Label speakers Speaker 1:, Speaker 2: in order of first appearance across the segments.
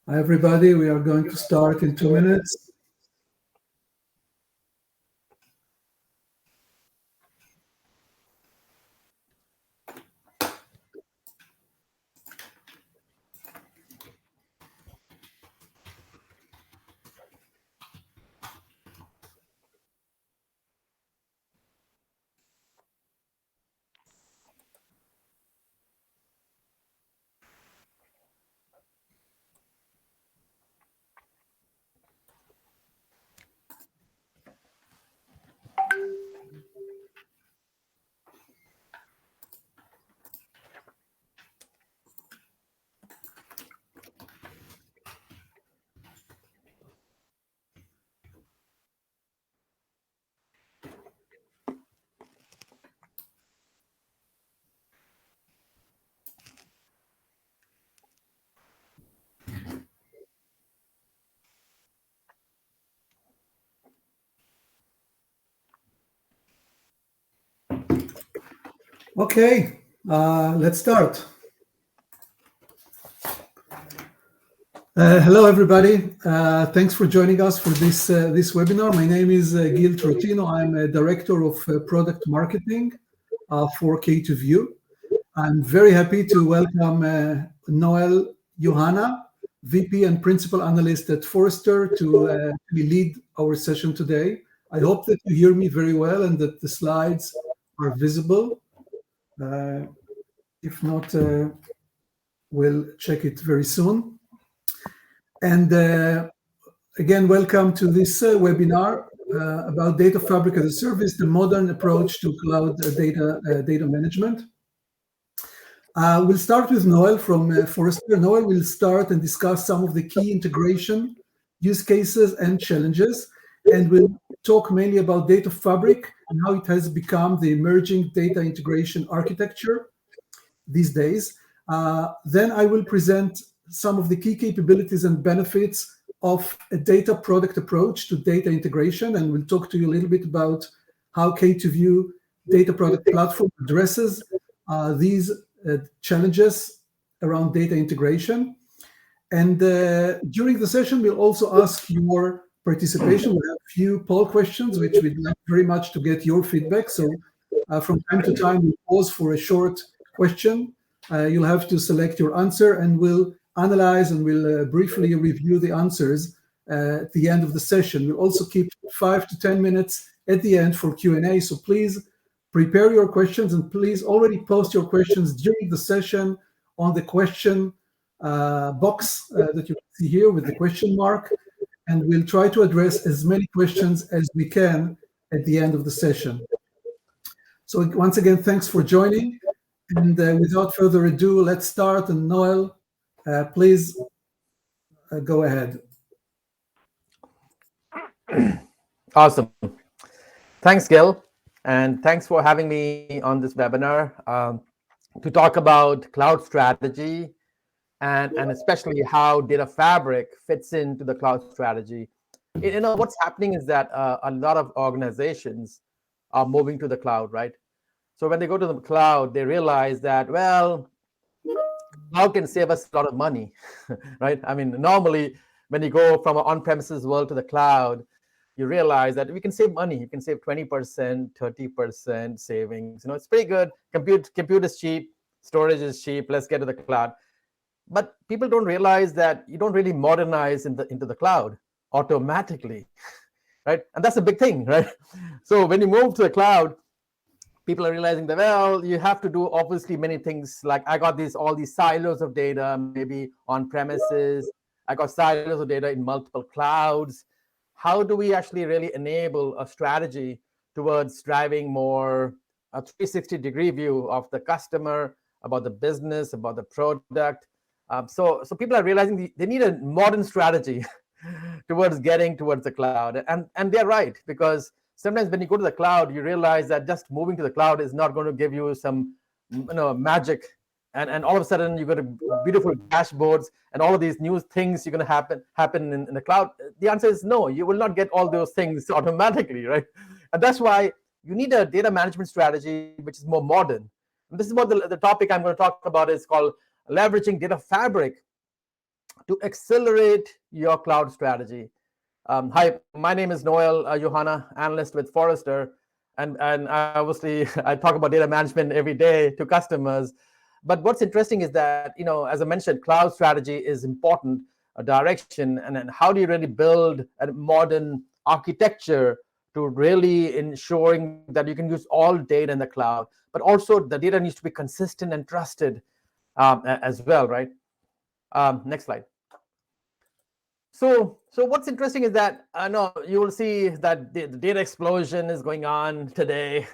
Speaker 1: Hi, everybody. We are going to start in 2 minutes. Okay, let's start. Hello, everybody. Thanks for joining us for this webinar. My name is Gil Trotino. I'm a Director of Product Marketing for K2View. I'm very happy to welcome Noel Yuhanna, VP and Principal Analyst at Forrester, to lead our session today. I hope that you hear me very well and that the slides are visible. If not, we'll check it very soon. And again, welcome to this webinar about Data Fabric as a Service, the modern approach to cloud data management. We'll start with Noel from Forrester. Noel will start and discuss some of the key integration use cases and challenges, and we'll talk mainly about Data Fabric and how it has become the emerging data integration architecture these days. Then I will present some of the key capabilities and benefits of a data product approach to data integration, and we'll talk to you a little bit about how K2View Data Product Platform addresses these challenges around data integration. And during the session, we'll also ask your participation. We'll have a few poll questions, which we'd like very much to get your feedback. So from time to time, we'll pause for a short question. You'll have to select your answer, and we'll analyze and we'll briefly review the answers at the end of the session. We'll also keep 5 to 10 minutes at the end for Q&A. So please prepare your questions, and please already post your questions during the session on the question box that you can see here with the question mark, and we'll try to address as many questions as we can at the end of the session. So once again, thanks for joining. And without further ado, let's start. And Noel, please go ahead.
Speaker 2: Awesome. Thanks, Gil. And thanks for having me on this webinar to talk about cloud strategy and especially how Data Fabric fits into the cloud strategy. You know, what's happening is that a lot of organizations are moving to the cloud, right? So when they go to the cloud, they realize that, well, cloud can save us a lot of money, right? I mean, normally when you go from an on-premises world to the cloud, you realize that we can save money. You can save 20%, 30% savings. You know, it's pretty good. Compute is cheap, storage is cheap. Let's get to the cloud. But people don't realize that you don't really modernize into the cloud automatically, right? And that's a big thing, right? So when you move to the cloud, people are realizing that, well, you have to do obviously many things. Like I got all these silos of data, maybe on premises. I got silos of data in multiple clouds. How do we actually really enable a strategy towards driving more a 360-degree view of the customer, about the business, about the product? So people are realizing they need a modern strategy towards getting towards the cloud. And they're right, because sometimes when you go to the cloud, you realize that just moving to the cloud is not going to give you some magic. And all of a sudden, you've got beautiful dashboards and all of these new things are going to happen in the cloud. The answer is no, you will not get all those things automatically, right? And that's why you need a data management strategy which is more modern. And this is what the topic I'm going to talk about is called leveraging Data Fabric to accelerate your cloud strategy. Hi, my name is Noel Yuhanna, analyst with Forrester, and obviously I talk about data management every day to customers. But what's interesting is that, as I mentioned, cloud strategy is important, a direction, and then how do you really build a modern architecture to really ensuring that you can use all data in the cloud, but also the data needs to be consistent and trusted as well, right? Next slide. So what's interesting is that no, you will see that the data explosion is going on today.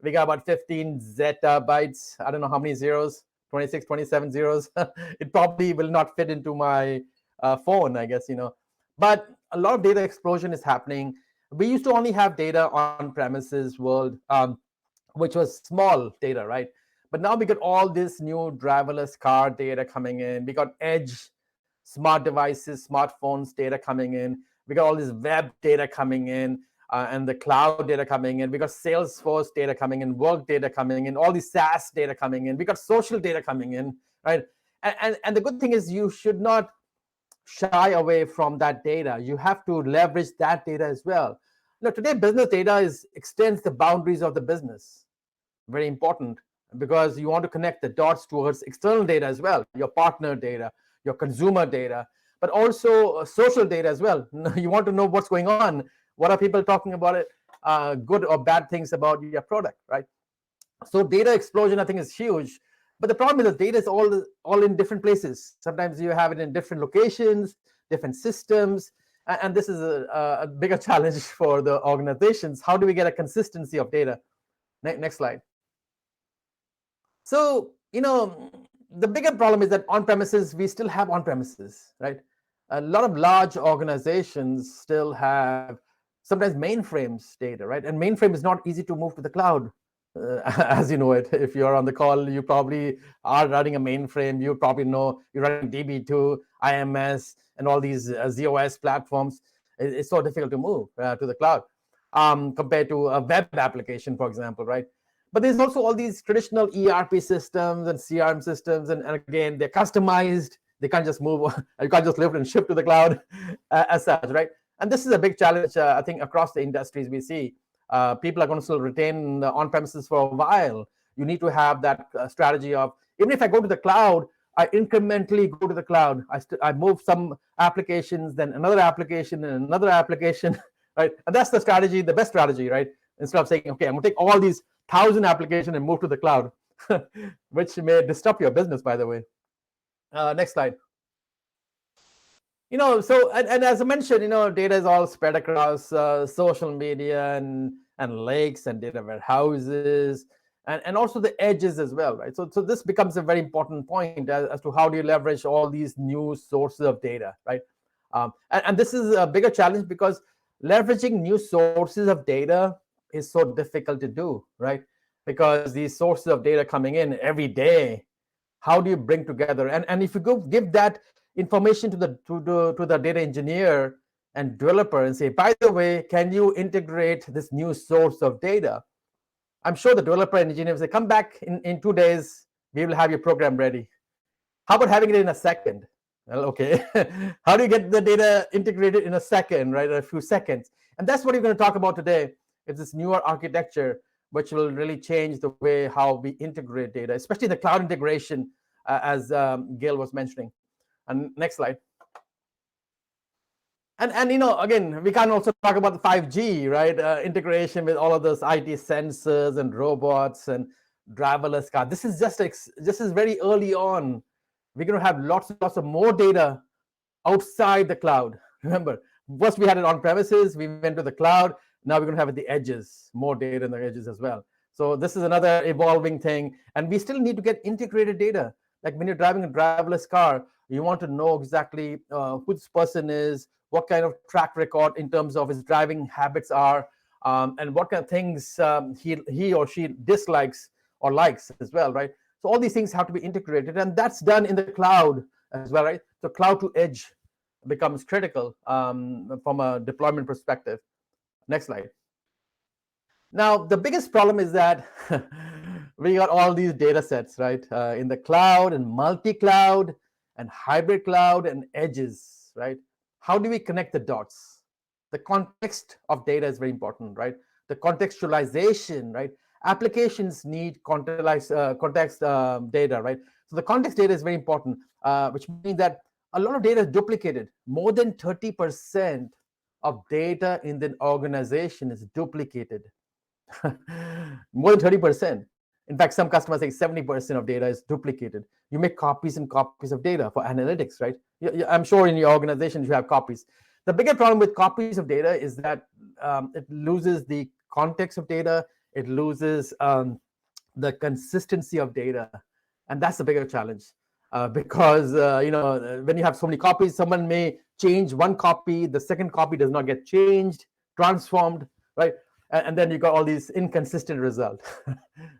Speaker 2: We got about 15 zettabytes. I don't know how many zeros, 26, 27 zeros. It probably will not fit into my phone, I guess, But a lot of data explosion is happening. We used to only have data on premises world, which was small data, right? But now we got all this new driverless car data coming in. We got edge smart devices, smartphones data coming in. We got all this web data coming in, and the cloud data coming in. We got Salesforce data coming in, work data coming in, all these SaaS data coming in. We got social data coming in, right? And the good thing is you should not shy away from that data. You have to leverage that data as well. Today business data extends the boundaries of the business. Very important, because you want to connect the dots towards external data as well, your partner data, your consumer data, but also social data as well. You want to know what's going on. What are people talking about it, good or bad things about your product, right? So data explosion, I think, is huge. But the problem is the data is all in different places. Sometimes you have it in different locations, different systems, and this is a bigger challenge for the organizations. How do we get a consistency of data? Next slide. So, the bigger problem is that on-premises, we still have on-premises, right? A lot of large organizations still have sometimes mainframes data, right? And mainframe is not easy to move to the cloud, as you know it. If you're on the call, you probably are running a mainframe. You probably know you're running DB2, IMS, and all these ZOS platforms. It's so difficult to move to the cloud compared to a web application, for example, right? But there's also all these traditional ERP systems and CRM systems, and again, they're customized. They can't just move. You can't just lift and ship to the cloud as such, right? And this is a big challenge, I think, across the industries we see. People are going to still retain the on-premises for a while. You need to have that strategy of, even if I go to the cloud, I incrementally go to the cloud. I move some applications, then another application, and another application, right? And that's the strategy, the best strategy, right? Instead of saying, okay, I'm going to take all these 1,000 applications and move to the cloud, which may disrupt your business, by the way. Next slide. So and as I mentioned, data is all spread across social media and lakes and data warehouses and also the edges as well, right? So this becomes a very important point as to how do you leverage all these new sources of data, right? And this is a bigger challenge because leveraging new sources of data is so difficult to do, right? Because these sources of data coming in every day, how do you bring together? And if you give that information to the data engineer and developer and say, by the way, can you integrate this new source of data? I'm sure the developer and engineer will say, come back in 2 days, we will have your program ready. How about having it in a second? Well, okay. How do you get the data integrated in a second, right? A few seconds. And that's what we're going to talk about today. It's this newer architecture, which will really change the way how we integrate data, especially the cloud integration, as Gail was mentioning. And next slide. And again, we can also talk about the 5G, right? Integration with all of those IT sensors and robots and driverless cars. This is very early on. We're going to have lots of more data outside the cloud. Remember, first we had it on premises, we went to the cloud. Now we're going to have at the edges, more data in the edges as well. So this is another evolving thing. And we still need to get integrated data. Like when you're driving a driverless car, you want to know exactly who this person is, what kind of track record in terms of his driving habits are, and what kind of things he or she dislikes or likes as well, right? So all these things have to be integrated, and that's done in the cloud as well, right? So cloud to edge becomes critical from a deployment perspective. Next slide. Now, the biggest problem is that we got all these data sets, right, in the cloud and multi-cloud, and hybrid cloud and edges, right? How do we connect the dots? The context of data is very important, right? The contextualization, right? Applications need context data, right? So the context data is very important, which means that a lot of data is duplicated. More than 30% of data in the organization is duplicated. More than 30%. In fact, some customers say 70% of data is duplicated. You make copies and copies of data for analytics, right? I'm sure in your organization you have copies. The bigger problem with copies of data is that it loses the context of data. It loses the consistency of data. And that's the bigger challenge. Because when you have so many copies, someone may change one copy, the second copy does not get changed, transformed, right? And then you got all these inconsistent results.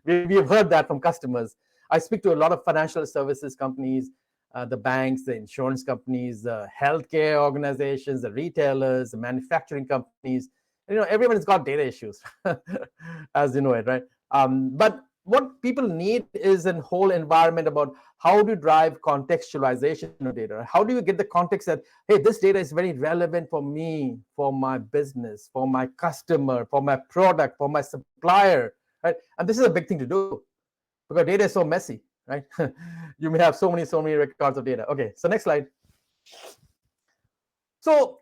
Speaker 2: We've heard that from customers. I speak to a lot of financial services companies, the banks, the insurance companies, the healthcare organizations, the retailers, the manufacturing companies. Everyone's got data issues, as you know it, right? But what people need is a whole environment about how to drive contextualization of data. How do you get the context that, hey, this data is very relevant for me, for my business, for my customer, for my product, for my supplier, right? And this is a big thing to do because data is so messy, right? You may have so many records of data. Okay, so next slide. So,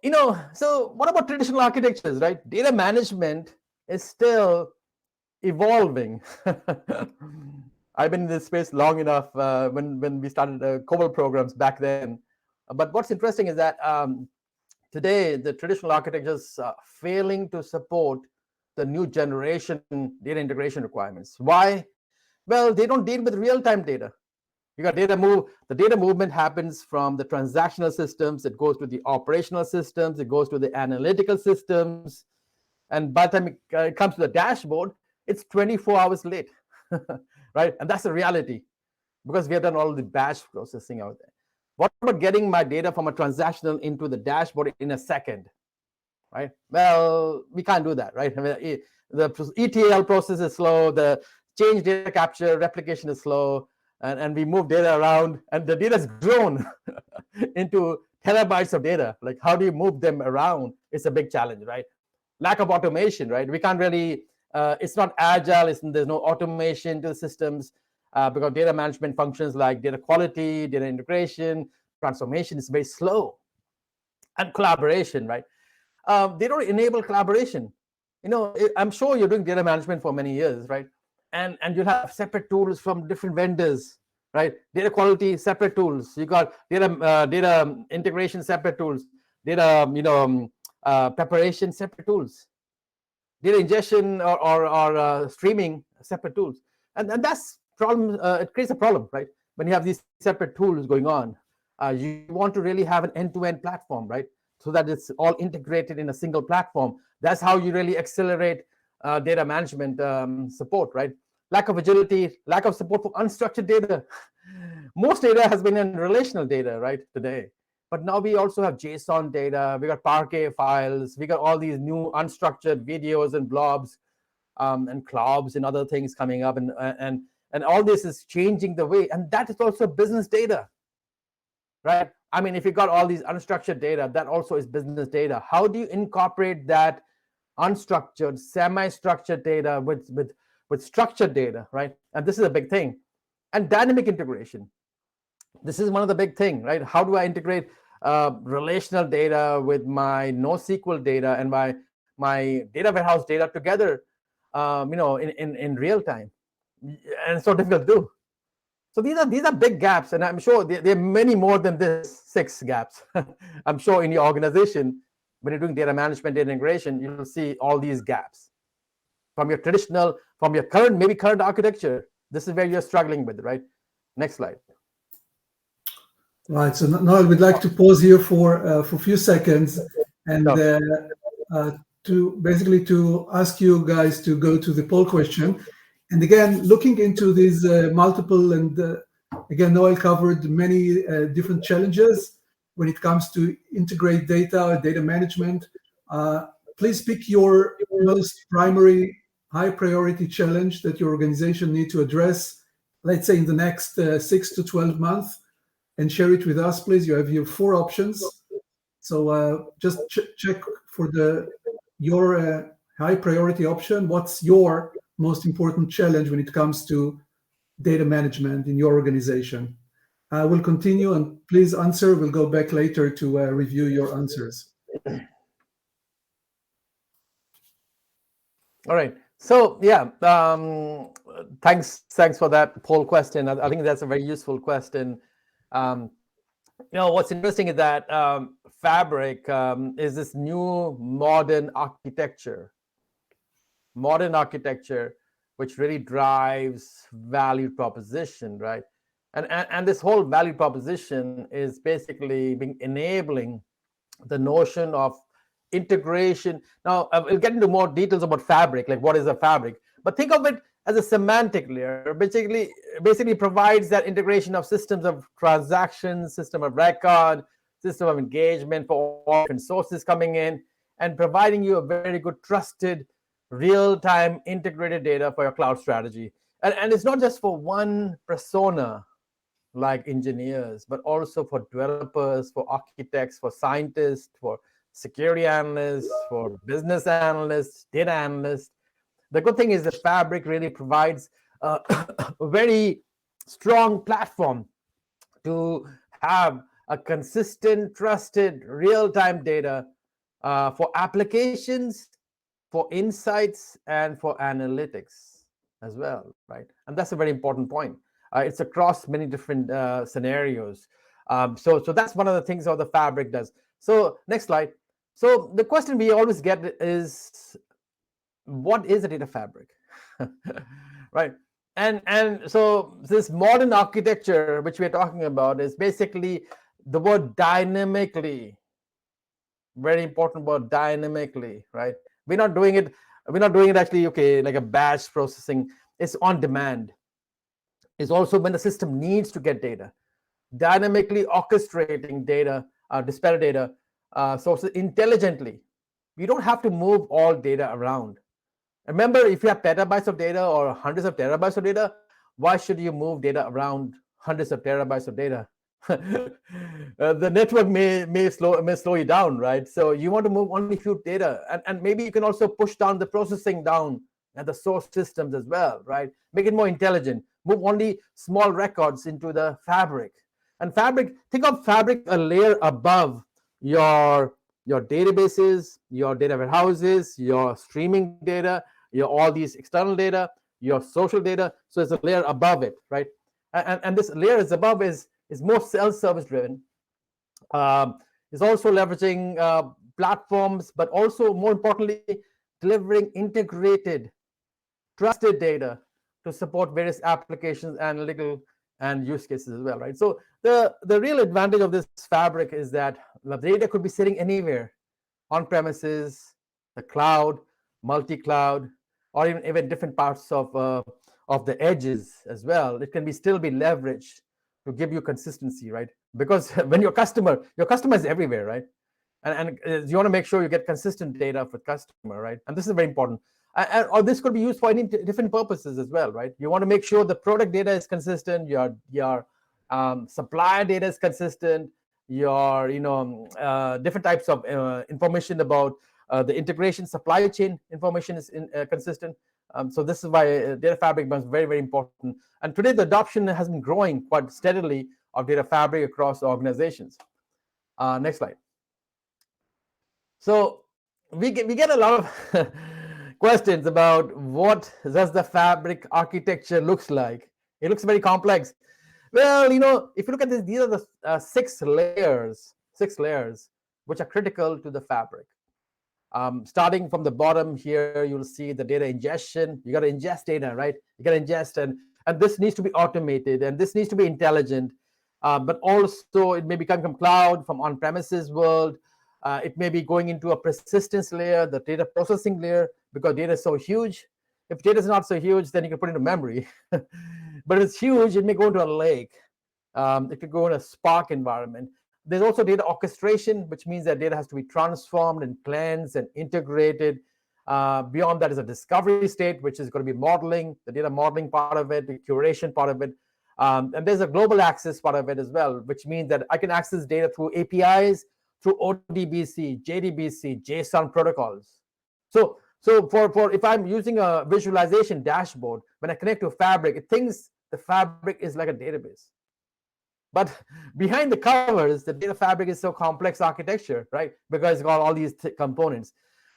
Speaker 2: so what about traditional architectures, right? Data management is still evolving. I've been in this space long enough when we started COBOL programs back then. But what's interesting is that today the traditional architectures are failing to support the new generation data integration requirements. Why? Well, they don't deal with real-time data. You got data the data movement happens from the transactional systems, it goes to the operational systems, it goes to the analytical systems, and by the time it comes to the dashboard, it's 24 hours late, right? And that's the reality because we have done all the batch processing out there. What about getting my data from a transactional into the dashboard in a second, right? Well, we can't do that, right? I mean, the ETL process is slow, the change data capture, replication is slow, and we move data around, and the data has grown into terabytes of data. Like, how do you move them around? It's a big challenge, right? Lack of automation, right? We can't really, it's not agile, there's no automation to the systems because data management functions like data quality, data integration, transformation is very slow. And collaboration, right? They don't enable collaboration. I'm sure you're doing data management for many years, right? And you'll have separate tools from different vendors, right? Data quality, separate tools. You got data integration, separate tools. Data, preparation, separate tools. Data ingestion or streaming, separate tools. And that's problem. It creates a problem, right? When you have these separate tools going on, you want to really have an end-to-end platform, right? So that it's all integrated in a single platform. That's how you really accelerate data management support, right? Lack of agility, lack of support for unstructured data. Most data has been in relational data, right, today. But now we also have JSON data, we got Parquet files, we got all these new unstructured videos and blobs and clouds and other things coming up. And all this is changing the way. And that is also business data, right? I mean, if you got all these unstructured data, that also is business data. How do you incorporate that unstructured, semi-structured data with structured data, right? And this is a big thing. And dynamic integration. This is one of the big things, right? How do I integrate relational data with my NoSQL data and my data warehouse data together, in real time? And it's so difficult to do. So these are big gaps, and I'm sure there are many more than this 6 gaps. I'm sure in your organization, when you're doing data management, data integration, you'll see all these gaps. From your current architecture, this is where you're struggling with, right? Next slide.
Speaker 1: Right. So Noel, we'd like to pause here for a few seconds and to ask you guys to go to the poll question. And again, looking into these multiple, and again, Noel covered many different challenges when it comes to integrate data management. Please pick your most primary high priority challenge that your organization needs to address, let's say in the next 6 to 12 months. and share it with us, please. You have here 4 options. So just check for your high priority option. What's your most important challenge when it comes to data management in your organization? We'll continue, and please answer. We'll go back later to review your answers.
Speaker 2: All right. So yeah, thanks for that poll question. I think that's a very useful question. What's interesting is that Fabric is this new modern architecture, which really drives value proposition, right? And this whole value proposition is basically enabling the notion of integration. Now, we'll get into more details about Fabric, like what is a Fabric, but think of it as a semantic layer. Basically provides that integration of systems of transactions, system of record, system of engagement for all different sources coming in, and providing you a very good trusted real-time integrated data for your cloud strategy. And it's not just for one persona like engineers, but also for developers, for architects, for scientists, for security analysts, for business analysts, data analysts. The good thing is that Fabric really provides a very strong platform to have a consistent, trusted, real-time data for applications, for insights, and for analytics as well, right? And that's a very important point. It's across many different scenarios. So that's one of the things how the Fabric does. So next slide. So the question we always get is, what is a data fabric? Right? And so this modern architecture, which we're talking about, is basically the word dynamically. Very important word, dynamically, right? We're not doing it actually, okay, like a batch processing. It's on demand. It's also when the system needs to get data. Dynamically orchestrating data, disparate data sources intelligently. We don't have to move all data around. Remember, if you have petabytes of data or hundreds of terabytes of data, why should you move data around hundreds of terabytes of data? The network may slow you down, right? So you want to move only few data, and maybe you can also push down the processing down and the source systems as well, right? Make it more intelligent. Move only small records into the Fabric. And Fabric, think of Fabric a layer above your databases, your data warehouses, your streaming data, your all these external data, your social data. So it's a layer above it, right? And this layer is above is more self-service driven. It's also leveraging platforms, but also more importantly, delivering integrated, trusted data to support various applications, analytical, and use cases as well, right? So the real advantage of this Fabric is that the data could be sitting anywhere, on premises, the cloud, multi-cloud, or even different parts of the edges as well. It can still be leveraged to give you consistency, right? Because when your customer is everywhere, right? And you want to make sure you get consistent data for customer, right? And this is very important. Or this could be used for any different purposes as well, right? You want to make sure the product data is consistent, your supplier data is consistent, your different types of information about the integration supply chain information is consistent. So this is why data fabric becomes very, very important. And today the adoption has been growing quite steadily of data fabric across organizations. Next slide. So we get a lot of questions about what does the fabric architecture looks like. It looks very complex. Well, if you look at this, these are the 6 layers which are critical to the fabric. Starting from the bottom here, you'll see the data ingestion. You got to ingest data, right? You got to ingest, and this needs to be automated, and this needs to be intelligent. But also, it may be coming from cloud, from on-premises world. It may be going into a persistence layer, the data processing layer, because data is so huge. If data is not so huge, then you can put it into memory. But if it's huge, it may go into a lake. It could go in a Spark environment. There's also data orchestration, which means that data has to be transformed and cleansed and integrated. Beyond that is a discovery state, which is going to be modeling, the data modeling part of it, the curation part of it. And there's a global access part of it as well, which means that I can access data through APIs, through ODBC, JDBC, JSON protocols. So for if I'm using a visualization dashboard, when I connect to Fabric, it thinks the Fabric is like a database. But behind the covers, the data fabric is so complex architecture, right? Because it's got all these components.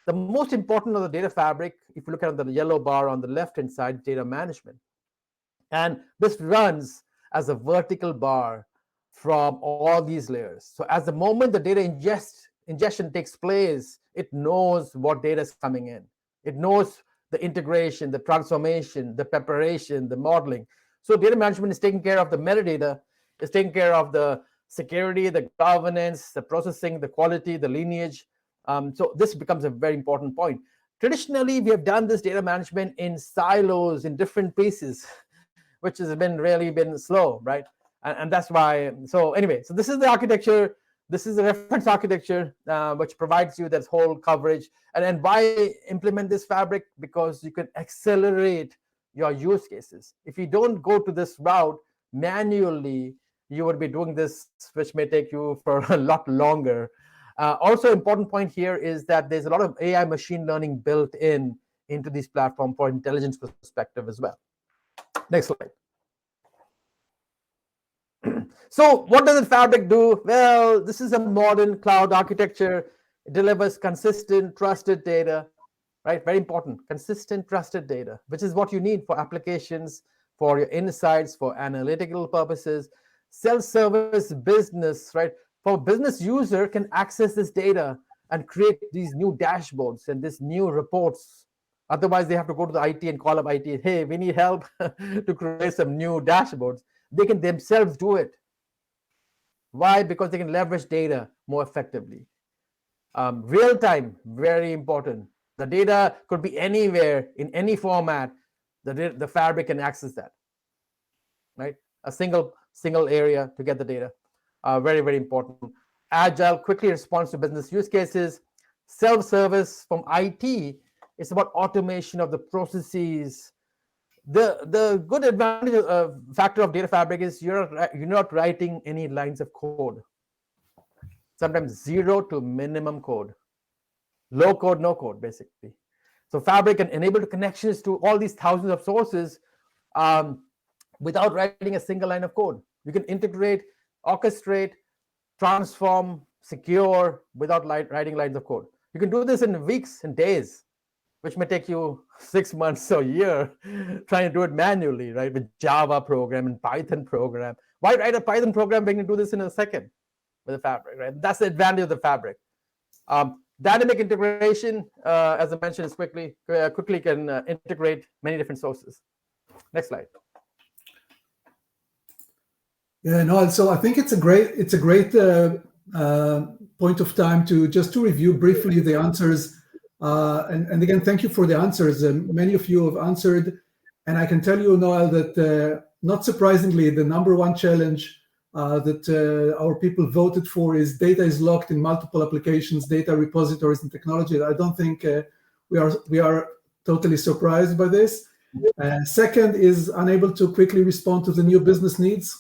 Speaker 2: The most important of the data fabric, if you look at the yellow bar on the left-hand side, data management. And this runs as a vertical bar from all these layers. So as the moment the data ingestion takes place, it knows what data is coming in. It knows the integration, the transformation, the preparation, the modeling. So data management is taking care of the metadata, is taking care of the security, the governance, the processing, the quality, the lineage. So this becomes a very important point. Traditionally, we have done this data management in silos, in different pieces, which has really been slow, right? And that's why. So anyway, so this is the architecture. This is the reference architecture, which provides you this whole coverage. And why implement this fabric? Because you can accelerate your use cases. If you don't go to this route manually, you would be doing this, which may take you for a lot longer. Also, important point here is that there's a lot of AI machine learning built into this platform for intelligence perspective as well. Next slide. So what does the fabric do? Well, this is a modern cloud architecture. It delivers consistent, trusted data, right? Very important, consistent, trusted data, which is what you need for applications, for your insights, for analytical purposes. Self-service business, right? For business user can access this data and create these new dashboards and these new reports. Otherwise, they have to go to the IT and call up IT. Hey, we need help to create some new dashboards. They can themselves do it. Why? Because they can leverage data more effectively. Real time, very important. The data could be anywhere in any format. The fabric can access that, right? A single area to get the data. Very, very important. Agile quickly responds to business use cases. Self-service from IT is about automation of the processes. The good advantage factor of data fabric is you're not writing any lines of code. Sometimes zero to minimum code. Low code, no code, basically. So fabric can enable connections to all these thousands of sources without writing a single line of code. You can integrate, orchestrate, transform, secure without writing lines of code. You can do this in weeks and days, which may take you 6 months or a year trying to do it manually, right? With Java program and Python program. Why write a Python program when you can do this in a second with the fabric, right? That's the advantage of the fabric. Dynamic integration, as I mentioned, is quickly can integrate many different sources. Next slide.
Speaker 1: Yeah, no, so I think it's a great point of time to review briefly the answers. And again, thank you for the answers. Many of you have answered, and I can tell you, Noel, that not surprisingly, the number one challenge that our people voted for is data is locked in multiple applications, data repositories, and technology. I don't think we are totally surprised by this. Second is unable to quickly respond to the new business needs.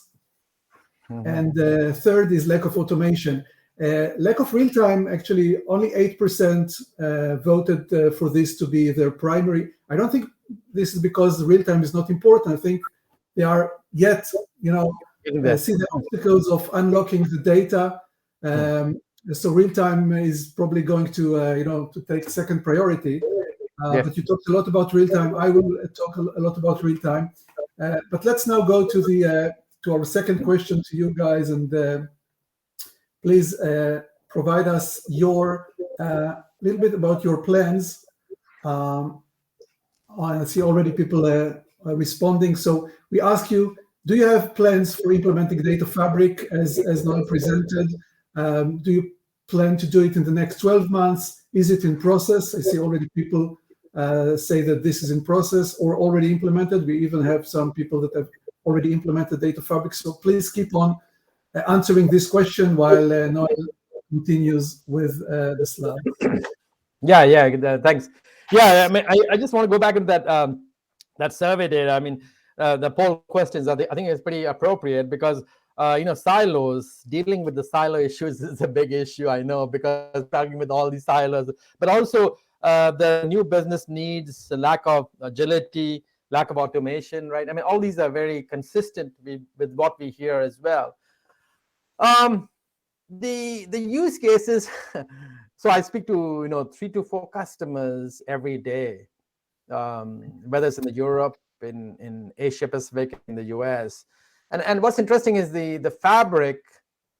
Speaker 1: And third is lack of automation. Lack of real time, actually, only 8% voted for this to be their primary. I don't think this is because real time is not important. I think they are yet, see the obstacles of unlocking the data. So real time is probably going to, to take second priority. But you talked a lot about real time. I will talk a lot about real time. But let's now go to our second question to you guys, and please provide us your little bit about your plans. I see already people are responding. So we ask you, do you have plans for implementing data fabric as Noel presented? Do you plan to do it in the next 12 months? Is it in process? I see already people say that this is in process or already implemented. We even have some people that have already implemented data fabric. So please keep on answering this question while Noel continues with the slide.
Speaker 2: Yeah, thanks. Yeah, I mean, I just want to go back into that survey data. I mean, the poll questions. I think it's pretty appropriate because silos, dealing with the silo issues is a big issue. I know, because talking with all these silos, but also the new business needs, the lack of agility, lack of automation, right? I mean, all these are very consistent with what we hear as well. The use cases. So I speak to 3 to 4 customers every day, whether it's in Europe, in Asia Pacific, in the US. And what's interesting is the fabric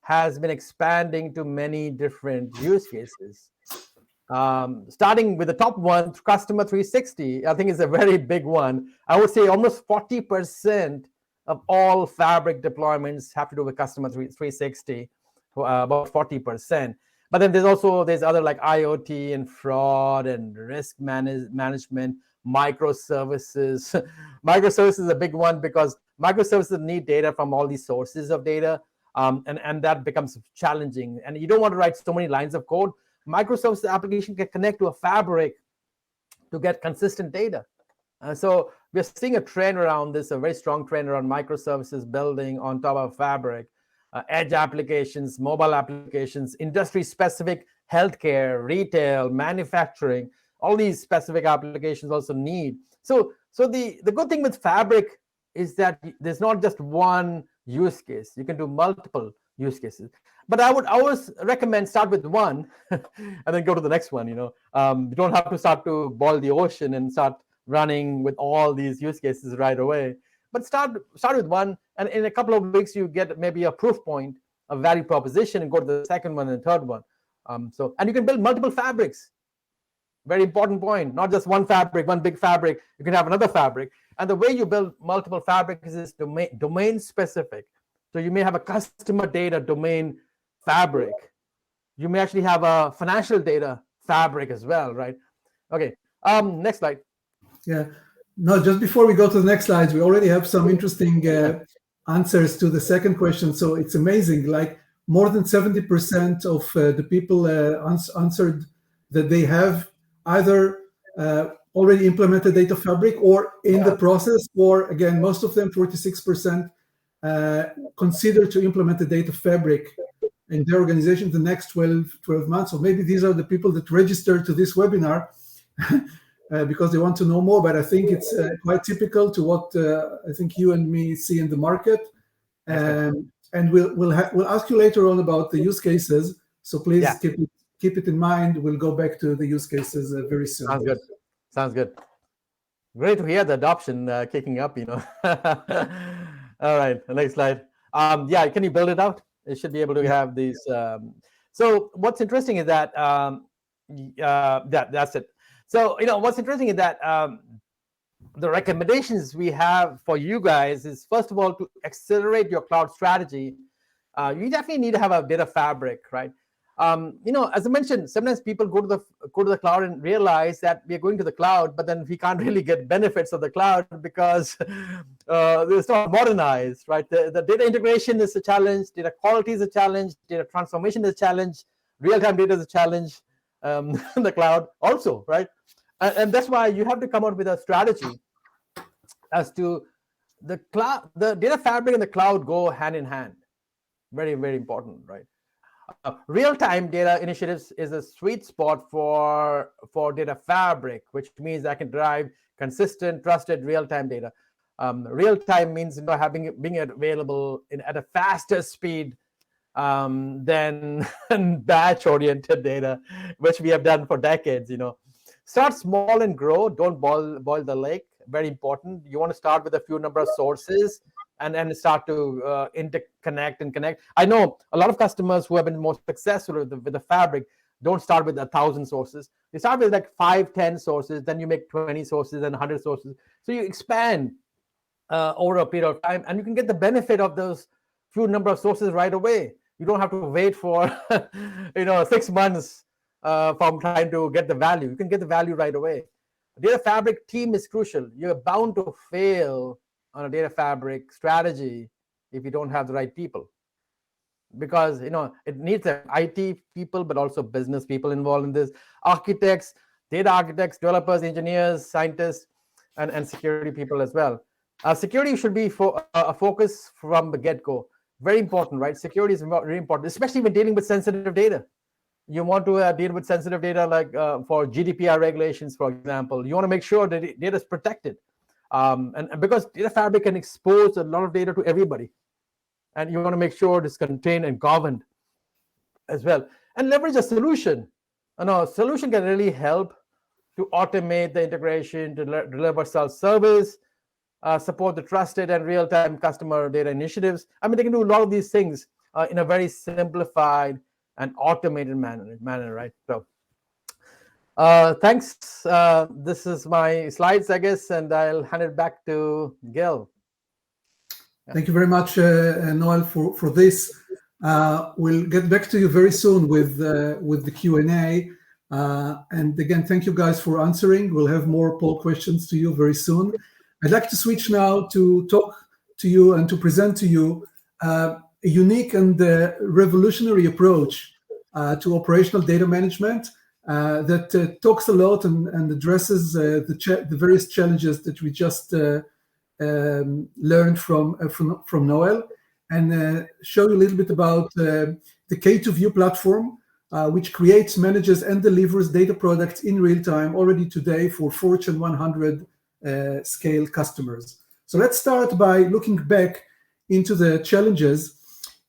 Speaker 2: has been expanding to many different use cases. Starting with the top one, Customer 360, I think is a very big one. I would say almost 40% of all fabric deployments have to do with Customer 360, about 40%. But then there's other like IoT and fraud and risk management, microservices. Microservices is a big one because microservices need data from all these sources of data, and that becomes challenging. And you don't want to write so many lines of code. Microservices application can connect to a fabric to get consistent data. So we're seeing a trend around this, a very strong trend around microservices building on top of fabric. Edge applications, mobile applications, industry-specific healthcare, retail, manufacturing, all these specific applications also need. So the good thing with Fabric is that there's not just one use case. You can do multiple use cases. But I would always recommend start with one and then go to the next one. You don't have to start to boil the ocean and start running with all these use cases right away. But start with one, and in a couple of weeks you get maybe a proof point, a value proposition, and go to the second one and third one. And you can build multiple fabrics. Very important point. Not just one fabric, one big fabric. You can have another fabric. And the way you build multiple fabrics is domain specific. So you may have a customer data domain fabric. You may actually have a financial data fabric as well, right? Okay. Next slide.
Speaker 1: Yeah. No, just before we go to the next slides, we already have some interesting answers to the second question. So it's amazing. Like more than 70% of the people answered that they have either already implemented data fabric or in the process, or again, most of them, 46%, consider to implement the data fabric in their organization the next 12 months. So maybe these are the people that registered to this webinar because they want to know more, but I think it's quite typical to what I think you and me see in the market. And we'll ask you later on about the use cases. So please keep it in mind. We'll go back to the use cases very soon.
Speaker 2: Sounds good. Great to hear the adoption kicking up. All right, the next slide. Can you build it out? It should be able to have these. So what's interesting is that that's it. So what's interesting is that the recommendations we have for you guys is, first of all, to accelerate your cloud strategy. You definitely need to have a data fabric, right? As I mentioned, sometimes people go to the cloud and realize that we are going to the cloud, but then we can't really get benefits of the cloud because it's not modernized, right? The data integration is a challenge, data quality is a challenge, data transformation is a challenge, real-time data is a challenge in the cloud also, right? And that's why you have to come out with a strategy as to the cloud. The data fabric and the cloud go hand in hand. Very, very important, right? Real-time data initiatives is a sweet spot for data fabric, which means I can drive consistent, trusted real-time data. Real-time means being available at a faster speed than batch-oriented data, which we have done for decades. Start small and grow. Don't boil the lake. Very important. You want to start with a few number of sources and start to interconnect and connect. I know a lot of customers who have been more successful with the fabric don't start with 1,000 sources. They start with like 5, 10 sources, then you make 20 sources and 100 sources. So you expand over a period of time, and you can get the benefit of those few number of sources right away. You don't have to wait for 6 months from trying to get the value. You can get the value right away. Data fabric team is crucial. You're bound to fail on a data fabric strategy if you don't have the right people, because it needs IT people, but also business people involved in this, architects, data architects, developers, engineers, scientists, and security people as well. Security should be a focus from the get-go. Very important, right? Security is very important, especially when dealing with sensitive data. You want to deal with sensitive data like for GDPR regulations, for example. You want to make sure that data is protected. And because data fabric can expose a lot of data to everybody. And you want to make sure it's contained and governed as well. And leverage a solution. A solution can really help to automate the integration, to deliver self-service, support the trusted and real-time customer data initiatives. I mean, they can do a lot of these things in a very simplified and automated manner, right? So thanks. This is my slides, I guess, and I'll hand it back to Gil.
Speaker 1: Thank you very much, Noel, for this. We'll get back to you very soon with the Q&A. And again, thank you guys for answering. We'll have more poll questions to you very soon. I'd like to switch now to talk to you and to present to you a unique and revolutionary approach to operational data management that talks a lot and addresses the various challenges that we just learned from Noel, and show you a little bit about the K2View platform, which creates, manages, and delivers data products in real time already today for Fortune 100 scale customers. So let's start by looking back into the challenges,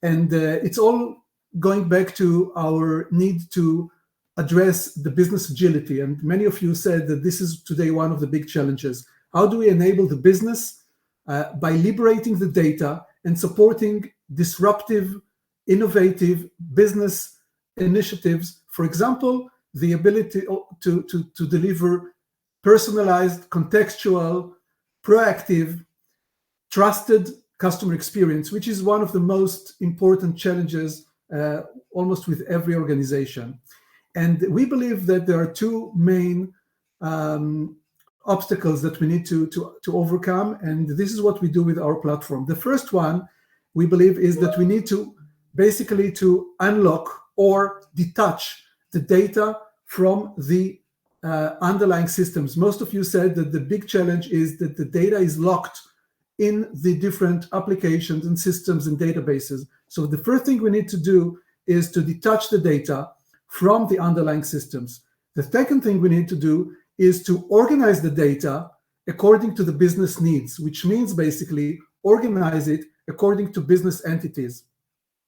Speaker 1: and it's all going back to our need to address the business agility. And many of you said that this is today one of the big challenges. How do we enable the business by liberating the data and supporting disruptive, innovative business initiatives? For example, the ability to deliver personalized, contextual, proactive, trusted customer experience, which is one of the most important challenges almost with every organization. And we believe that there are two main obstacles that we need to overcome, and this is what we do with our platform. The first one, we believe, is that we need to basically to unlock or detach the data from the underlying systems. Most of you said that the big challenge is that the data is locked in the different applications and systems and databases. So the first thing we need to do is to detach the data from the underlying systems. The second thing we need to do is to organize the data according to the business needs, which means basically organize it according to business entities.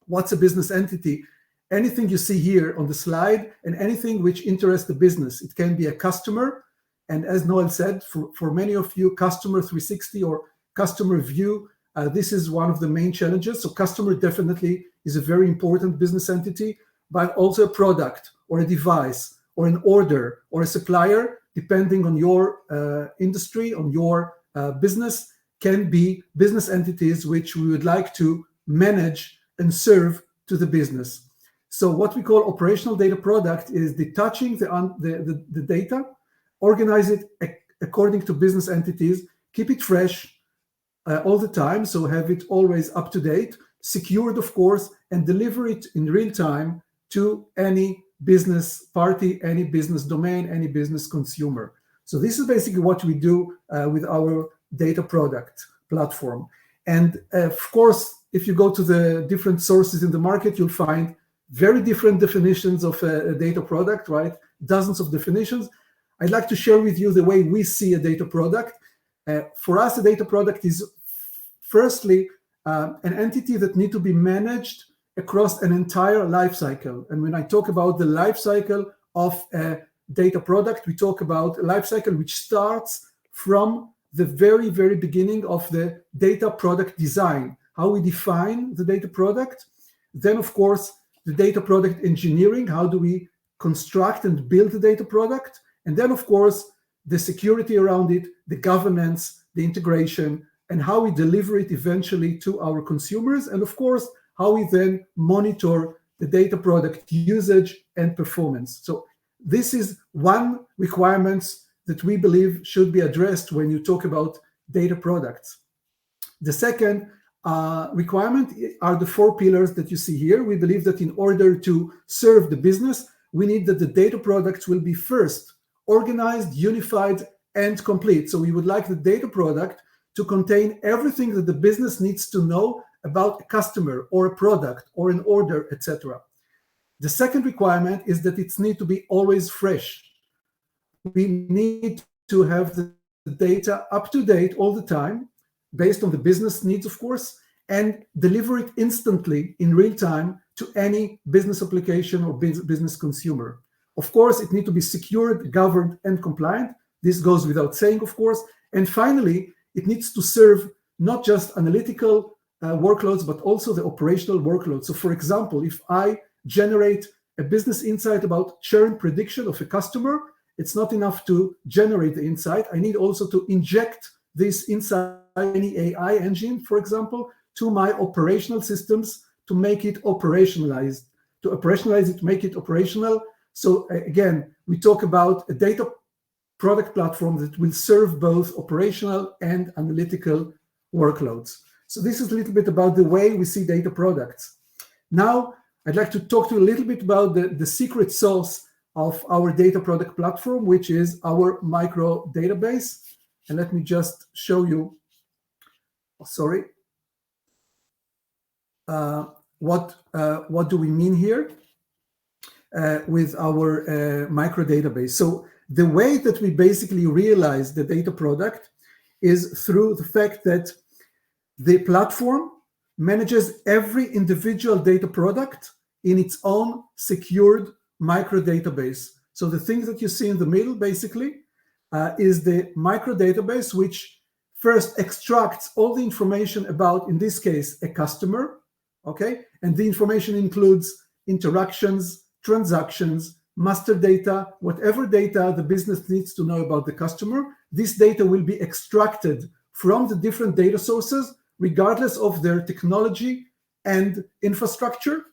Speaker 1: What's a business entity? Anything you see here on the slide and anything which interests the business. It can be a customer, and as Noel said, for many of you, customer 360 or customer view, this is one of the main challenges. So customer definitely is a very important business entity, but also a product or a device or an order or a supplier, depending on your industry, on your business, can be business entities which we would like to manage and serve to the business. So what we call operational data product is detaching the data, organize it according to business entities, keep it fresh all the time, so have it always up to date, secured of course, and deliver it in real time to any business party, any business domain, any business consumer. So this is basically what we do with our data product platform. And of course, if you go to the different sources in the market, you'll find very different definitions of a data product, right? Dozens of definitions. I'd like to share with you the way we see a data product. For us, a data product is firstly an entity that needs to be managed across an entire life cycle. And when I talk about the life cycle of a data product, we talk about a life cycle which starts from the very, very beginning of the data product design, how we define the data product. Then, of course, the data product engineering, how do we construct and build the data product? And then, of course, the security around it, the governance, the integration, and how we deliver it eventually to our consumers. And of course, how we then monitor the data product usage and performance. So this is one requirement that we believe should be addressed when you talk about data products. The second requirement are the four pillars that you see here. We believe that in order to serve the business, we need that the data products will be first organized, unified, and complete. So we would like the data product to contain everything that the business needs to know about a customer or a product or an order, etc. The second requirement is that it needs to be always fresh. We need to have the data up to date all the time, based on the business needs, of course, and deliver it instantly in real time to any business application or business consumer. Of course, it needs to be secured, governed, and compliant. This goes without saying, of course. And finally, it needs to serve not just analytical workloads, but also the operational workloads. So for example, if I generate a business insight about churn prediction of a customer, it's not enough to generate the insight. I need also to inject this insight, any AI engine, for example, to my operational systems to make it operationalized, to make it operational. So again, we talk about a data product platform that will serve both operational and analytical workloads. So this is a little bit about the way we see data products. Now, I'd like to talk to you a little bit about the secret sauce of our data product platform, which is our micro database. And let me just show you, what do we mean here with our micro database. So the way that we basically realize the data product is through the fact that the platform manages every individual data product in its own secured micro database. So the thing that you see in the middle basically is the micro database, which first extracts all the information about, in this case, a customer, okay? And the information includes interactions, transactions, master data, whatever data the business needs to know about the customer. This data will be extracted from the different data sources, regardless of their technology and infrastructure.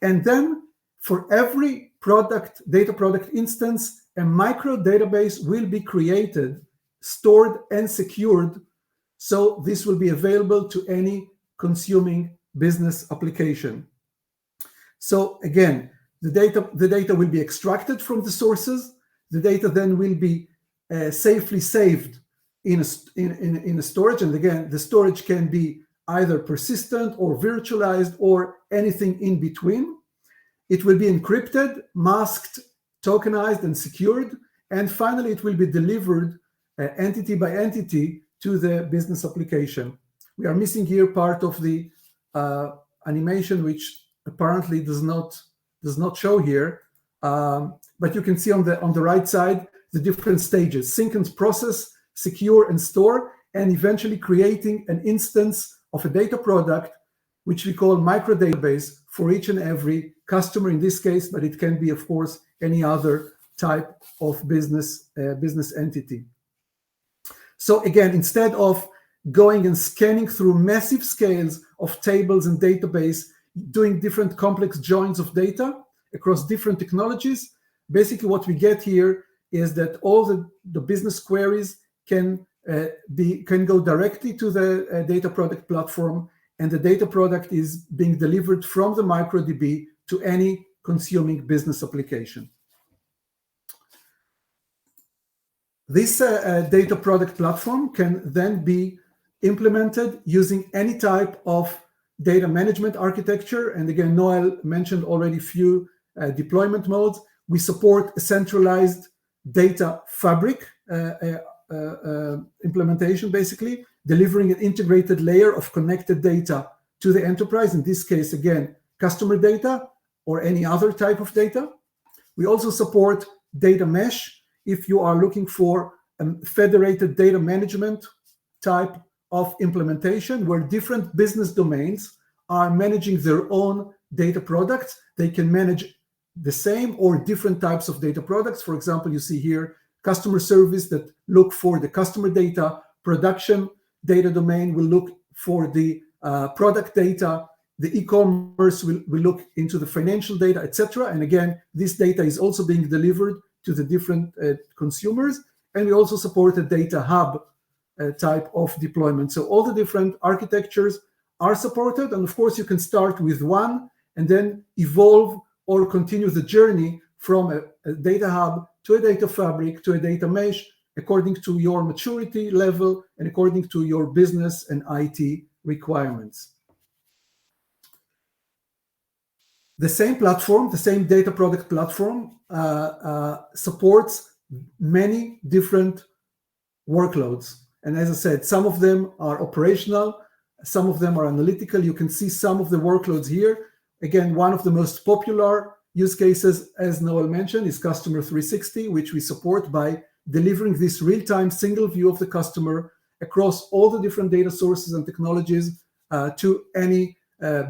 Speaker 1: And then for every data product instance, a micro database will be created, stored, and secured. So this will be available to any consuming business application. So again, the data will be extracted from the sources. The data then will be safely saved in a storage. And again, the storage can be either persistent or virtualized or anything in between. It will be encrypted, masked, tokenized, and secured. And finally, it will be delivered entity by entity to the business application. We are missing here part of the animation, which apparently does not show here. But you can see on the right side the different stages: sync and process, secure and store, and eventually creating an instance of a data product, which we call micro database, for each and every customer in this case, but it can be, of course, any other type of business entity. So again, instead of going and scanning through massive scales of tables and database, doing different complex joins of data across different technologies, basically what we get here is that all the business queries can go directly to the data product platform, and the data product is being delivered from the MicroDB to any consuming business application. This data product platform can then be implemented using any type of data management architecture. And again, Noel mentioned already a few deployment modes. We support a centralized data fabric implementation, basically delivering an integrated layer of connected data to the enterprise. In this case, again, customer data or any other type of data. We also support data mesh if you are looking for a federated data management type of implementation where different business domains are managing their own data products. They can manage the same or different types of data products. For example, you see here customer service that look for the customer data, production data domain will look for the product data, the e-commerce will look into the financial data, etc. And again, this data is also being delivered to the different consumers. And we also support a data hub type of deployment. So all the different architectures are supported. And of course, you can start with one and then evolve or continue the journey from a data hub to a data fabric to a data mesh according to your maturity level and according to your business and IT requirements. The same platform, the same data product platform, supports many different workloads. And as I said, some of them are operational, some of them are analytical. You can see some of the workloads here. Again, one of the most popular use cases, as Noel mentioned, is Customer 360, which we support by delivering this real-time single view of the customer across all the different data sources and technologies to any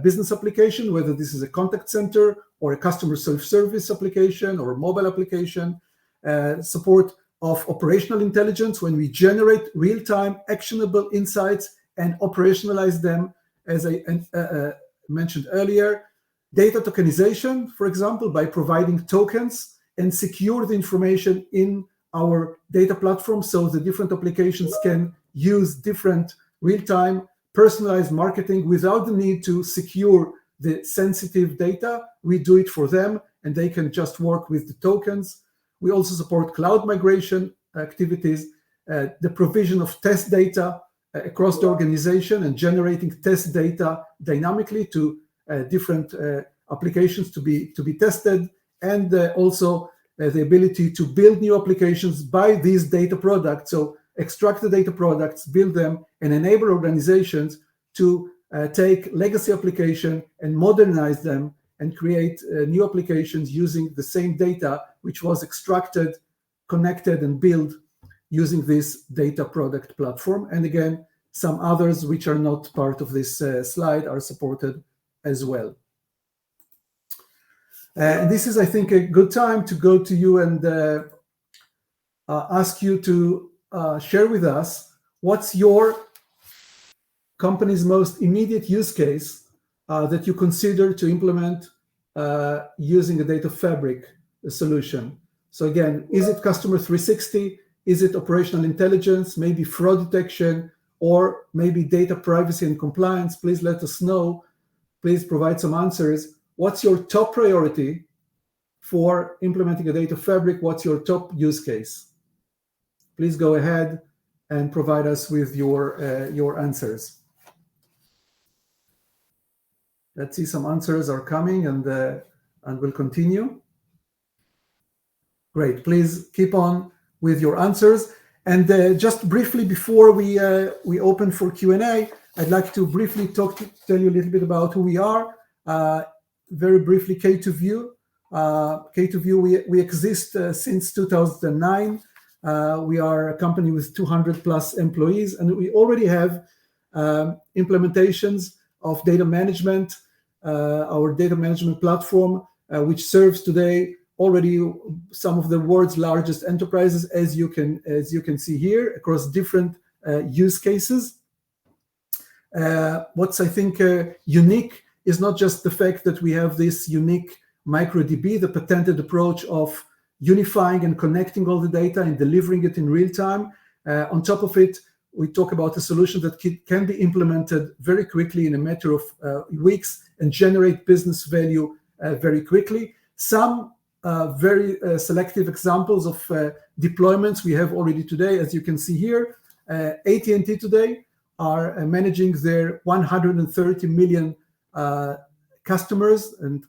Speaker 1: business application, whether this is a contact center or a customer self-service application or a mobile application. Support of operational intelligence when we generate real-time actionable insights and operationalize them, as I mentioned earlier. Data tokenization, for example, by providing tokens and secure the information in our data platform so the different applications can use different real-time personalized marketing without the need to secure the sensitive data. We do it for them and they can just work with the tokens. We also support cloud migration activities, the provision of test data across the organization and generating test data dynamically to different applications to be tested, and also the ability to build new applications by these data products. So extract the data products, build them, and enable organizations to take legacy application and modernize them and create new applications using the same data which was extracted, connected, and built using this data product platform. And again, some others which are not part of this slide are supported as well. And this is, I think, a good time to go to you and ask you to share with us what's your company's most immediate use case that you consider to implement using a data fabric solution. So again, is it Customer 360? Is it operational intelligence? Maybe fraud detection, or maybe data privacy and compliance? Please let us know. Please provide some answers. What's your top priority for implementing a data fabric? What's your top use case? Please go ahead and provide us with your answers. Let's see, some answers are coming, and we'll continue. Great, please keep on with your answers. And just briefly before we open for Q&A, I'd like to briefly tell you a little bit about who we are. Very briefly, K2View. K2View, we exist since 2009. We are a company with 200 plus employees, and we already have implementations of data management, our data management platform, which serves today already some of the world's largest enterprises, as you can see here, across different use cases. What's, I think, unique is not just the fact that we have this unique MicroDB, the patented approach of unifying and connecting all the data and delivering it in real time. On top of it, we talk about a solution that can be implemented very quickly in a matter of weeks and generate business value very quickly. Some very selective examples of deployments we have already today, as you can see here. AT&T today are managing their 130 million customers and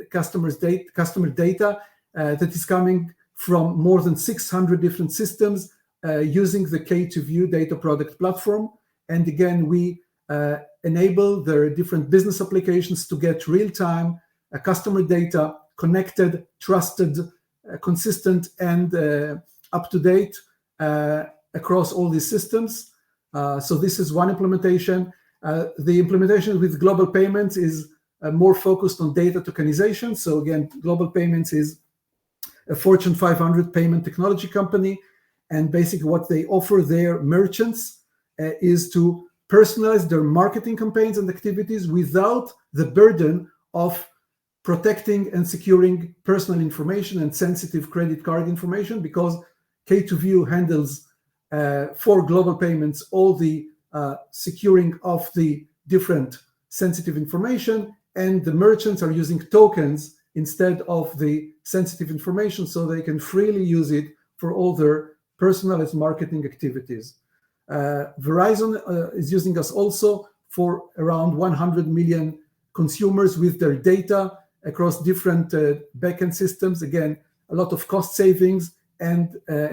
Speaker 1: customer data that is coming from more than 600 different systems using the K2View data product platform. And again, we enable their different business applications to get real-time customer data connected, trusted, consistent, and up-to-date across all these systems. So this is one implementation. The implementation with Global Payments is more focused on data tokenization. So again, Global Payments is a Fortune 500 payment technology company. And basically what they offer their merchants is to personalize their marketing campaigns and activities without the burden of protecting and securing personal information and sensitive credit card information, because K2View handles for Global Payments all the securing of the different sensitive information, and the merchants are using tokens instead of the sensitive information, so they can freely use it for all their personalized marketing activities. Verizon is using us also for around 100 million consumers with their data across different backend systems. Again, a lot of cost savings and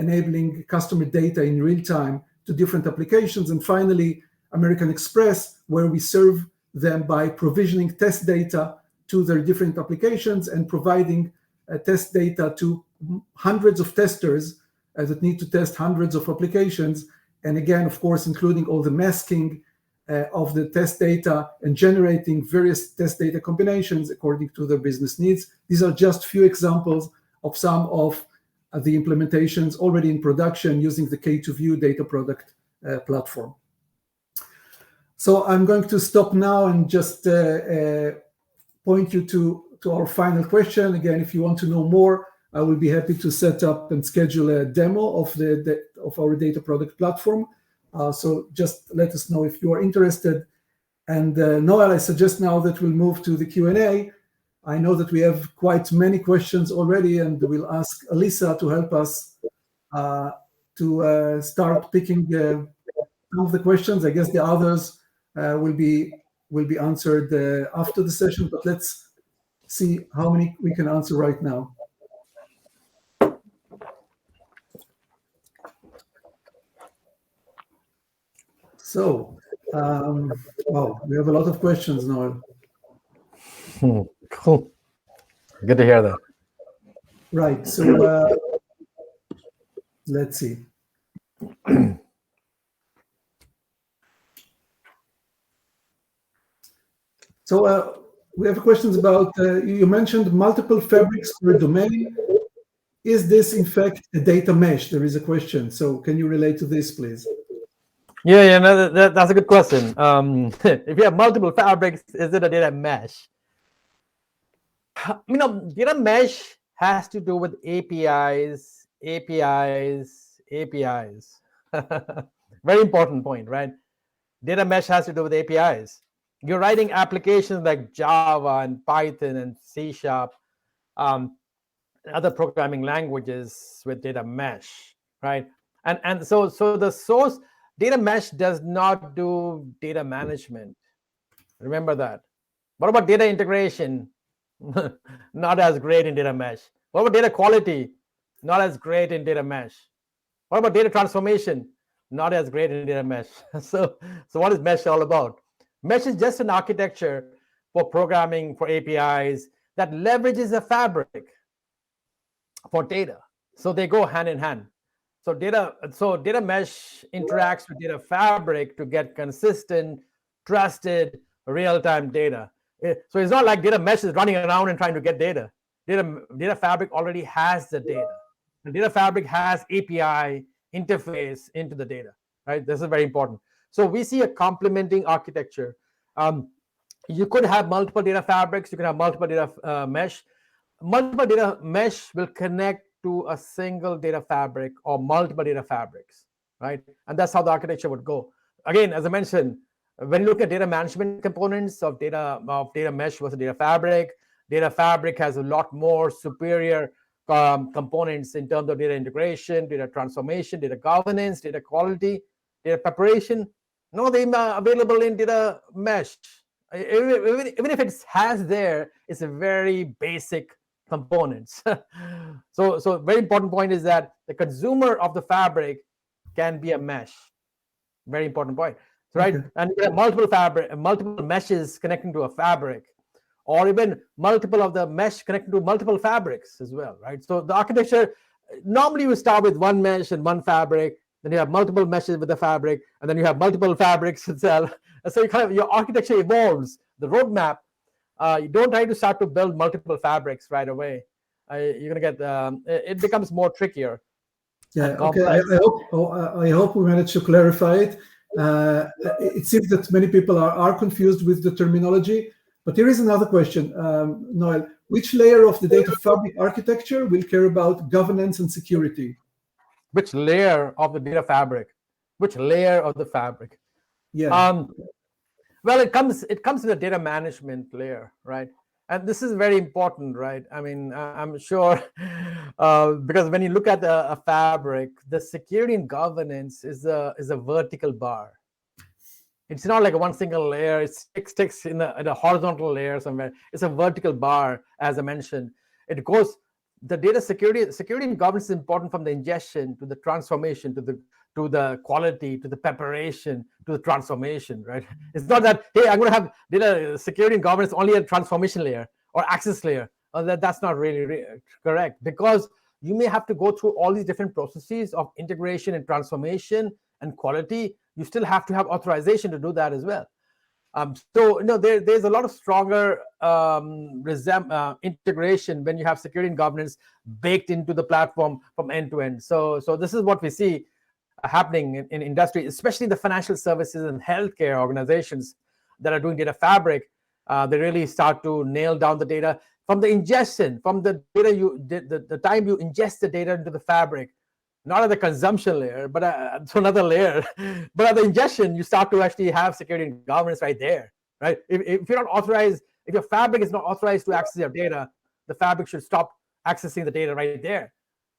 Speaker 1: enabling customer data in real time to different applications. And finally, American Express, where we serve them by provisioning test data to their different applications and providing test data to hundreds of testers that need to test hundreds of applications. And again, of course, including all the masking of the test data and generating various test data combinations according to their business needs. These are just few examples of some of the implementations already in production using the K2View data product platform. So I'm going to stop now and just point you to our final question. Again, if you want to know more, I will be happy to set up and schedule a demo of our data product platform. So just let us know if you are interested. And Noel, I suggest now that we'll move to the Q&A. I know that we have quite many questions already, and we'll ask Alyssa to help us to start picking some of the questions. I guess the others will be answered after the session, but let's see how many we can answer right now. So, wow, we have a lot of questions, Noel.
Speaker 2: Cool. Good to hear that.
Speaker 1: Right. So let's see. So we have questions about, you mentioned multiple fabrics per domain. Is this in fact a data mesh? There is a question. So can you relate to this, please?
Speaker 2: Yeah, no, that's a good question. If you have multiple fabrics, is it a data mesh? Data mesh has to do with APIs. Very important point, right? Data mesh has to do with APIs. You're writing applications like Java and Python and C#, other programming languages with data mesh, right? And so the source data mesh does not do data management. Remember that. What about data integration? Not as great in data mesh. What about data quality? Not as great in data mesh. What about data transformation? Not as great in data mesh. So what is mesh all about? Mesh is just an architecture for programming for APIs that leverages a fabric for data. So they go hand in hand. So data mesh interacts with data fabric to get consistent, trusted, real-time data. So it's not like data mesh is running around and trying to get data. Data fabric already has the data. The data fabric has API interface into the data, right? This is very important. So we see a complementing architecture. You could have multiple data fabrics. You can have multiple data mesh. Multiple data mesh will connect to a single data fabric or multiple data fabrics, right? And that's how the architecture would go. Again, as I mentioned, when you look at data management components of data mesh versus data fabric has a lot more superior components in terms of data integration, data transformation, data governance, data quality, data preparation. No, they are available in data mesh. Even if it has there, it's a very basic components. So very important point is that the consumer of the fabric can be a mesh. Very important point. Right? Okay. And you have multiple meshes connecting to a fabric, or even multiple of the mesh connecting to multiple fabrics as well, right? So the architecture, normally you start with one mesh and one fabric, then you have multiple meshes with the fabric, and then you have multiple fabrics itself. And so your architecture evolves. The roadmap, you don't try to start to build multiple fabrics right away. You're gonna get it becomes more trickier.
Speaker 1: Yeah. Okay. I hope we managed to clarify it. It seems that many people are confused with the terminology, but here is another question, Noel. Which layer of the data fabric architecture will care about governance and security?
Speaker 2: Which layer of the data fabric? Which layer of the fabric?
Speaker 1: Yeah.
Speaker 2: Well, it comes in the data management layer, right? And this is very important, right? I mean, I'm sure because when you look at a fabric, the security and governance is a vertical bar. It's not like a one single layer. It sticks in a horizontal layer somewhere. It's a vertical bar, as I mentioned. It goes, the data security and governance is important from the ingestion to the transformation to the quality to the preparation to the transformation, right? It's not that, hey, I'm going to have data security and governance only at transformation layer or access layer. That's not really correct, because you may have to go through all these different processes of integration and transformation and quality. You still have to have authorization to do that as well. So there's a lot of stronger integration when you have security and governance baked into the platform from end to end. So this is what we see happening in industry, especially the financial services and healthcare organizations that are doing data fabric. They really start to nail down the data from the ingestion, from the data the time you ingest the data into the fabric. Not at the consumption layer, but to another layer. But at the ingestion, you start to actually have security and governance right there, right? If you're not authorized, if your fabric is not authorized to access your data, the fabric should stop accessing the data right there.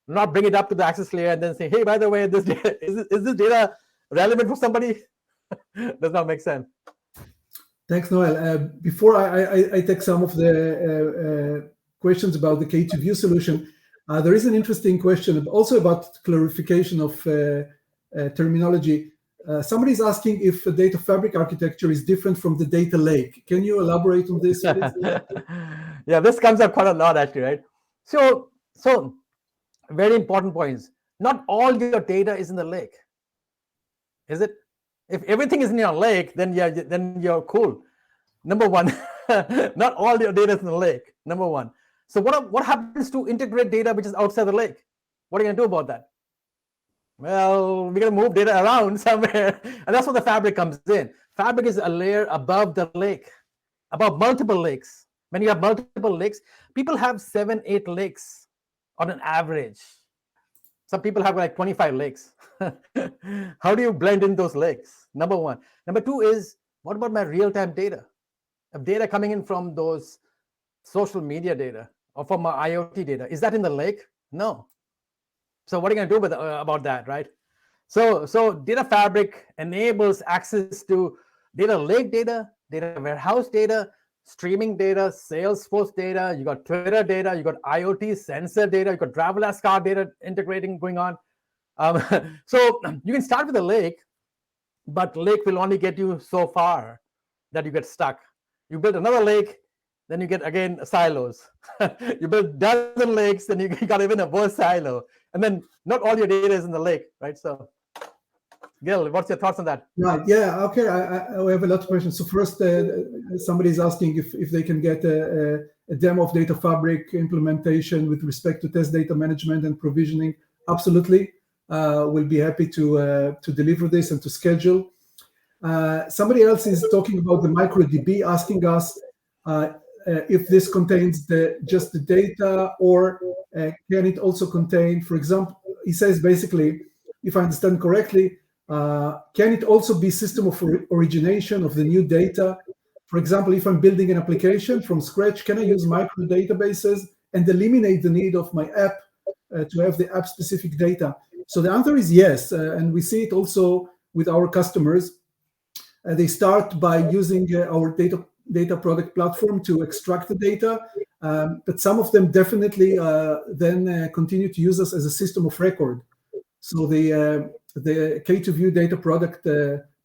Speaker 2: Not bring it up to the access layer and then say, hey, by the way, this data, is this data relevant for somebody? Does not make sense.
Speaker 1: Thanks, Noel. Before I take some of the questions about the K2View solution, there is an interesting question also about clarification of terminology. Somebody is asking if a data fabric architecture is different from the data lake. Can you elaborate on this, please?
Speaker 2: Yeah, this comes up quite a lot, actually, right? So very important points. Not all your data is in the lake, is it? If everything is in your lake, then you're cool. Number one, not all your data is in the lake. Number one. So what happens to integrate data which is outside the lake? What are you going to do about that? Well, we're going to move data around somewhere. And that's where the fabric comes in. Fabric is a layer above the lake, above multiple lakes. When you have multiple lakes, people have 7, 8 lakes on an average. Some people have like 25 lakes. How do you blend in those lakes? Number one. Number two is, what about my real-time data? If data coming in from those social media data or from my IoT data, is that in the lake? No. So what are you going to do about that, right? So data fabric enables access to data lake data, data warehouse data, streaming data, Salesforce data, you got Twitter data, you got IoT sensor data, you got driverless car data integrating going on. So you can start with a lake, but lake will only get you so far that you get stuck. You build another lake, then you get, again, silos. You build dozen lakes, then you got even a worse silo. And then not all your data is in the lake, right? So, Gil, what's your thoughts on that?
Speaker 1: Right, yeah, okay, I have a lot of questions. So first, somebody is asking if they can get a demo of data fabric implementation with respect to test data management and provisioning. Absolutely, we'll be happy to deliver this and to schedule. Somebody else is talking about the MicroDB, asking us if this contains just the data, or can it also contain, for example, he says basically, if I understand correctly, can it also be system of origination of the new data? For example, if I'm building an application from scratch, can I use micro databases and eliminate the need of my app to have the app-specific data? So the answer is yes, and we see it also with our customers. They start by using our data product platform to extract the data, but some of them definitely then continue to use us as a system of record. So the K2View data product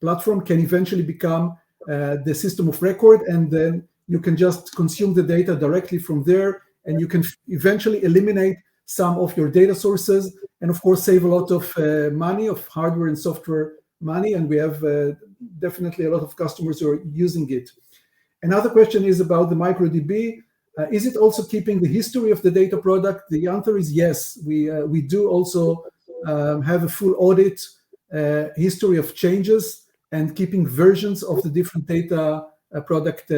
Speaker 1: platform can eventually become the system of record, and then you can just consume the data directly from there, and you can eventually eliminate some of your data sources, and of course save a lot of money, of hardware and software money, and we have definitely a lot of customers who are using it. Another question is about the MicroDB. Is it also keeping the history of the data product? The answer is yes. We do also have a full audit history of changes and keeping versions of the different data product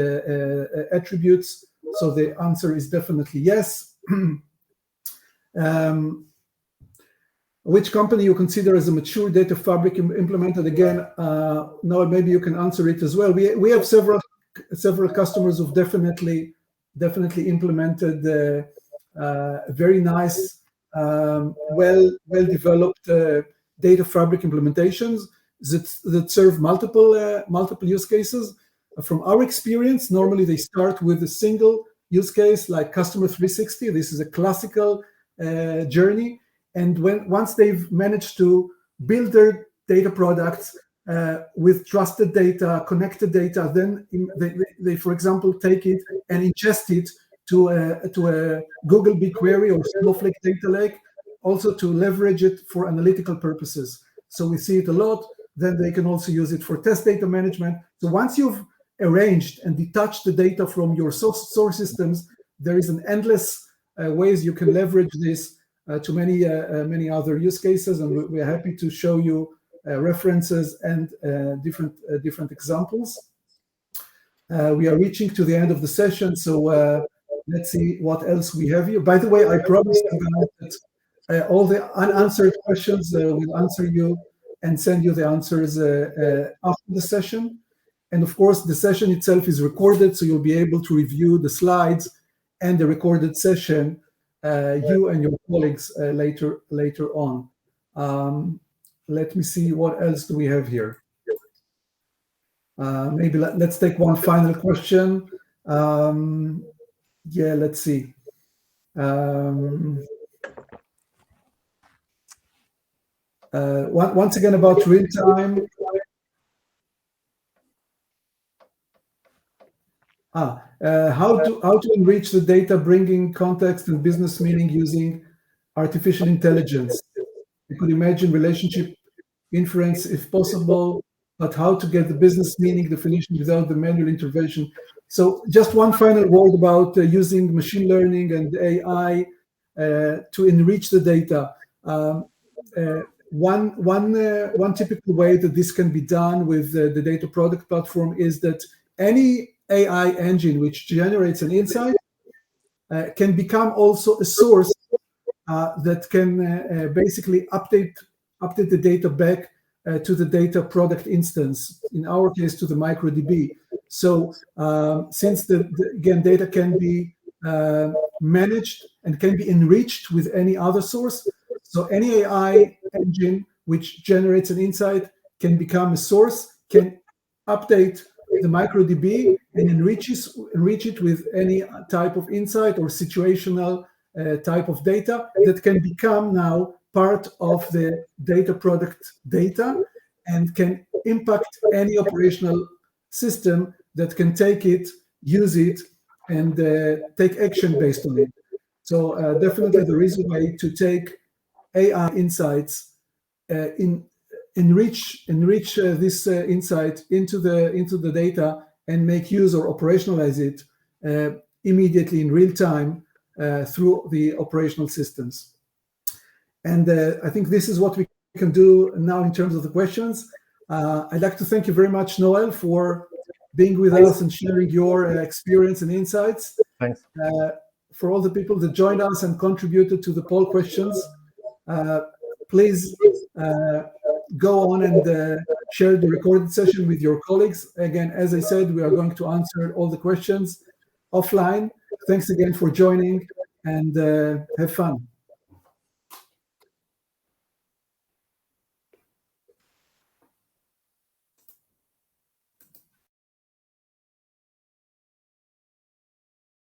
Speaker 1: attributes. So the answer is definitely yes. Which company you consider as a mature data fabric implemented? Again, Noel, maybe you can answer it as well. We have several customers who've definitely definitely implemented very nice, well-developed data fabric implementations that serve multiple use cases. From our experience, normally they start with a single use case like Customer 360. This is a classical journey. And once they've managed to build their data products with trusted data, connected data, then they, for example, take it and ingest it to a Google BigQuery or Snowflake data lake, also to leverage it for analytical purposes. So we see it a lot. Then they can also use it for test data management. So once you've arranged and detached the data from your source systems, there is an endless ways you can leverage this to many other use cases, and we're happy to show you references and different examples. We are reaching to the end of the session, so let's see what else we have here. By the way, I promised that all the unanswered questions we'll answer you and send you the answers after the session. And of course, the session itself is recorded, so you'll be able to review the slides and the recorded session, you and your colleagues later on. Let me see, what else do we have here? Maybe let's take one final question. Yeah, let's see. Once again about real time. How to enrich the data, bringing context and business meaning using artificial intelligence. You could imagine relationship inference if possible, but how to get the business meaning definition without the manual intervention. So just one final word about using machine learning and AI to enrich the data. One typical way that this can be done with the data product platform is that any AI engine which generates an insight can become also a source that can basically update the data back to the data product instance, in our case to the MicroDB. So since again, data can be managed and can be enriched with any other source, so any AI engine which generates an insight can become a source, can update the MicroDB and enrich it with any type of insight or situational type of data that can become now part of the data product data and can impact any operational system that can take it, use it, and take action based on it. So definitely there is a way to take AI insights, enrich this insight into the data and make use or operationalize it immediately in real time through the operational systems. And I think this is what we can do now in terms of the questions. I'd like to thank you very much, Noel, for being with us and sharing your experience and insights.
Speaker 2: Thanks.
Speaker 1: For all the people that joined us and contributed to the poll questions, please go on and share the recorded session with your colleagues. Again, as I said, we are going to answer all the questions offline. Thanks again for joining, and have fun.